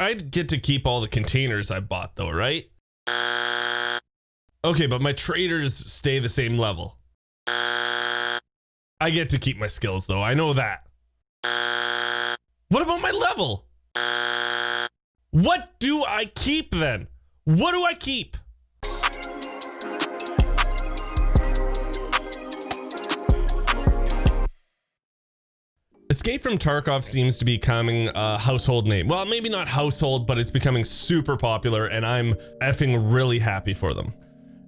I'd get to keep all the containers I bought though, right? Okay, but my traders stay the same level. I get to keep my skills though, I know that. What about my level? What do I keep then? What do I keep? Escape from Tarkov seems to be becoming a household name. Well, maybe not household, but it's becoming super popular and I'm effing really happy for them.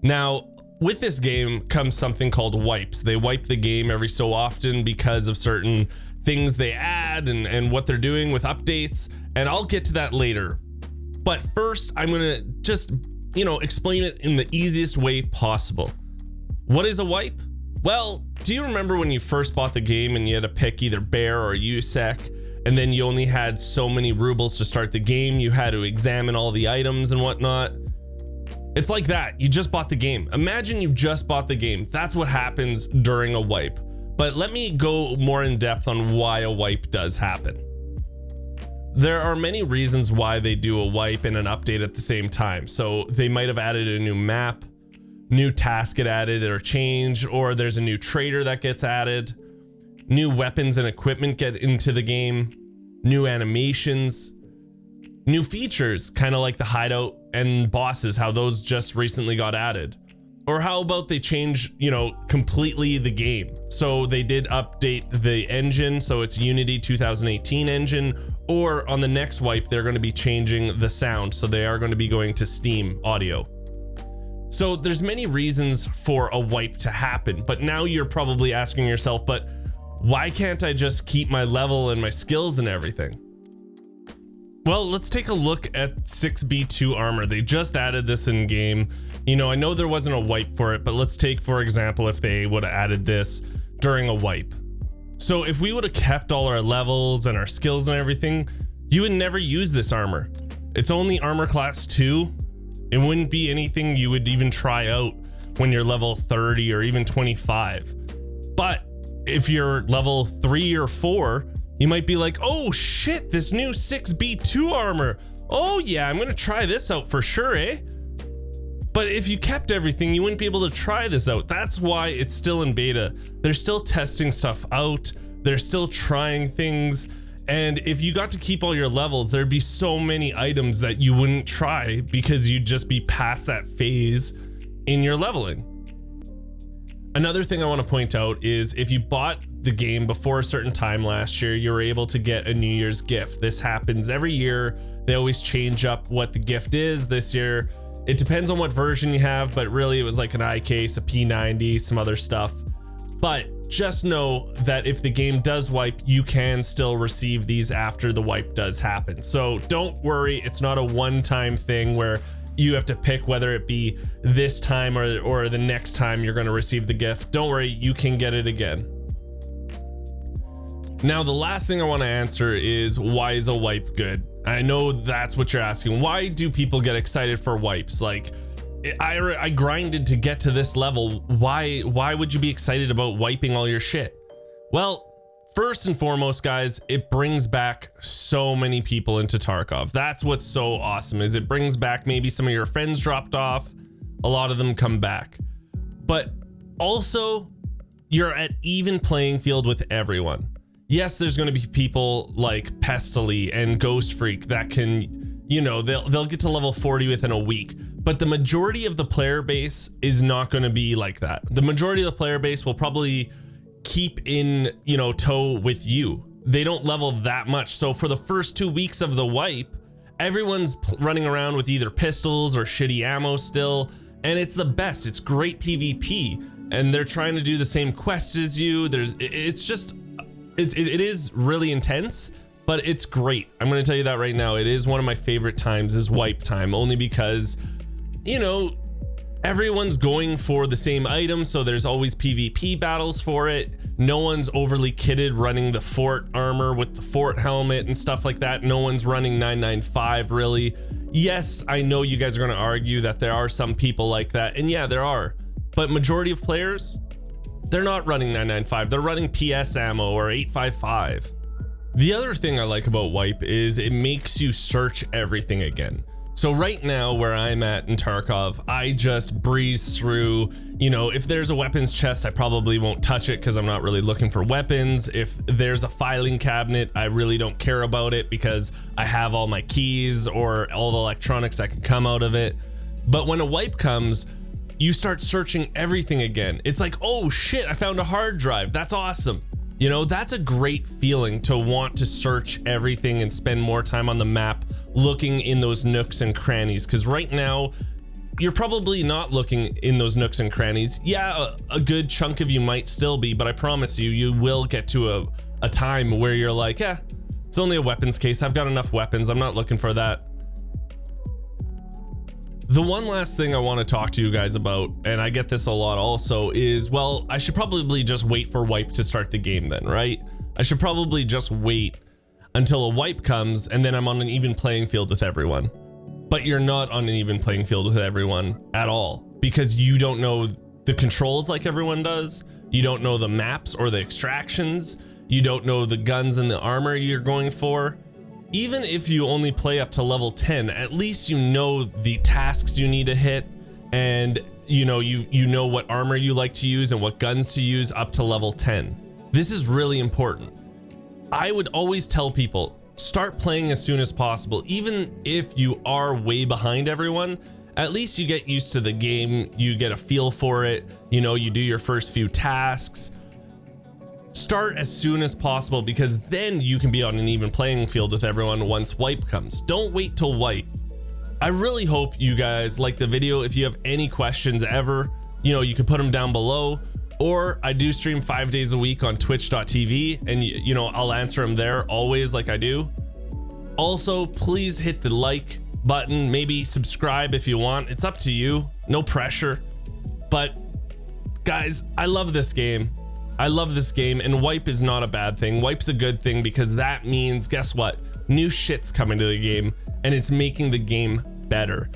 Now, with this game comes something called wipes. They wipe the game every so often because of certain things they add and what they're doing with updates, and I'll get to that later. But first, I'm gonna just, explain it in the easiest way possible. What is a wipe? Well, do you remember when you first bought the game and you had to pick either bear or USEC, and then you only had so many rubles to start the game, you had to examine all the items and whatnot? It's like that, you just bought the game. Imagine you just bought the game. That's what happens during a wipe. But let me go more in depth on why a wipe does happen. There are many reasons why they do a wipe and an update at the same time. So they might have added a new map, new task get added or changed, or there's a new trader that gets added, new weapons and equipment get into the game, new animations, new features, kind of like the hideout and bosses, how those just recently got added. Or how about they change, completely the game? So they did update the engine, so it's Unity 2018 engine, or on the next wipe, they're going to be changing the sound. So they are going to be going to Steam audio. So there's many reasons for a wipe to happen, but now you're probably asking yourself, but why can't I just keep my level and my skills and everything? Well, let's take a look at 6B2 armor. They just added this in game. I know there wasn't a wipe for it, but let's take, for example, if they would have added this during a wipe. So if we would have kept all our levels and our skills and everything, you would never use this armor. It's only armor class 2. It wouldn't be anything you would even try out when you're level 30 or even 25. But if you're level 3 or 4, you might be like, oh shit, this new 6B2 armor. Oh yeah, I'm gonna try this out for sure, eh? But if you kept everything, you wouldn't be able to try this out. That's why it's still in beta. They're still testing stuff out. They're still trying things. And if you got to keep all your levels, there'd be so many items that you wouldn't try because you'd just be past that phase in your leveling. Another thing I want to point out is if you bought the game before a certain time last year, you were able to get a New Year's gift. This happens every year. They always change up what the gift is. This year, it depends on what version you have, but really it was like an iCase, a P90, some other stuff. But just know that if the game does wipe, you can still receive these after the wipe does happen. So don't worry, it's not a one-time thing where you have to pick whether it be this time or the next time you're going to receive the gift. Don't worry, you can get it again. Now, the last thing I want to answer is, why is a wipe good? I know that's what you're asking. Why do people get excited for wipes? Like, I grinded to get to this level. Why would you be excited about wiping all your shit? Well, first and foremost, guys, it brings back so many people into Tarkov. That's what's so awesome, is it brings back maybe some of your friends dropped off. A lot of them come back. But also, you're at even playing field with everyone. Yes, there's going to be people like Pestily and Ghost Freak that can, they'll get to level 40 within a week. But the majority of the player base is not going to be like that. The majority of the player base will probably keep in, tow with you. They don't level that much. So for the first 2 weeks of the wipe, everyone's running around with either pistols or shitty ammo still. And it's the best. It's great PvP. And they're trying to do the same quests as you. It is really intense, but it's great. I'm going to tell you that right now. It is one of my favorite times is wipe time, only because, everyone's going for the same item. So there's always PvP battles for it. No one's overly kitted running the fort armor with the fort helmet and stuff like that. No one's running 995 really. Yes, I know you guys are going to argue that there are some people like that. And yeah, there are, but majority of players, they're not running 995. They're running PS ammo or 855. The other thing I like about Wipe is it makes you search everything again. So right now where I'm at in Tarkov, I just breeze through, you know, if there's a weapons chest, I probably won't touch it because I'm not really looking for weapons. If there's a filing cabinet, I really don't care about it because I have all my keys or all the electronics that can come out of it. But when a wipe comes, you start searching everything again. It's like, oh shit, I found a hard drive. That's awesome. You know, that's a great feeling to want to search everything and spend more time on the map looking in those nooks and crannies. Because right now, you're probably not looking in those nooks and crannies. Yeah, a good chunk of you might still be, but I promise you, you will get to a time where you're like, yeah, it's only a weapons case. I've got enough weapons. I'm not looking for that. The one last thing I want to talk to you guys about, and I get this a lot also, is, well, I should probably just wait for wipe to start the game then, right? I should probably just wait until a wipe comes and then I'm on an even playing field with everyone. But you're not on an even playing field with everyone at all because you don't know the controls like everyone does. You don't know the maps or the extractions. You don't know the guns and the armor you're going for. Even if you only play up to level 10, at least you know the tasks you need to hit, and you know what armor you like to use and what guns to use up to level 10. This is really important. I would always tell people, start playing as soon as possible. Even if you are way behind everyone, at least you get used to the game, you get a feel for it, you know, you do your first few tasks. Start as soon as possible because then you can be on an even playing field with everyone once wipe comes. Don't wait till wipe. I really hope you guys like the video. If you have any questions ever, you know, you can put them down below, or I do stream 5 days a week on twitch.tv and you know, I'll answer them there always like I do. Also, please hit the like button, maybe subscribe if you want. It's up to you, no pressure. But guys, I love this game. I love this game, and wipe is not a bad thing. Wipe's a good thing because that means, guess what? New shit's coming to the game and it's making the game better.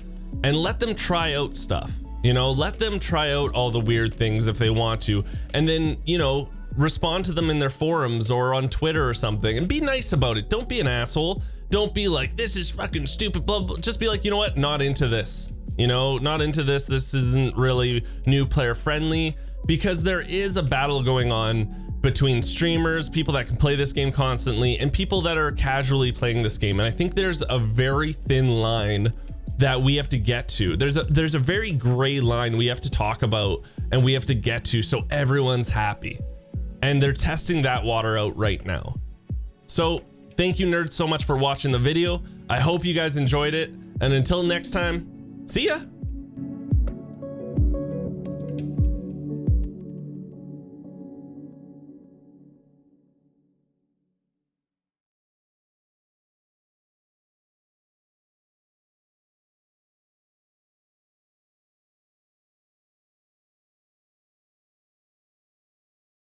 And let them try out stuff, you know, let them try out all the weird things if they want to, and then, you know, respond to them in their forums or on Twitter or something and be nice about it. Don't be an asshole. Don't be like, this is fucking stupid, blah, blah. Just be like, you know what? Not into this, you know, not into this. This isn't really new player friendly. Because there is a battle going on between streamers, people that can play this game constantly, and people that are casually playing this game. And I think there's a very thin line that we have to get to. There's a very gray line we have to talk about and we have to get to so everyone's happy. And they're testing that water out right now. So thank you nerds so much for watching the video. I hope you guys enjoyed it. And until next time, see ya.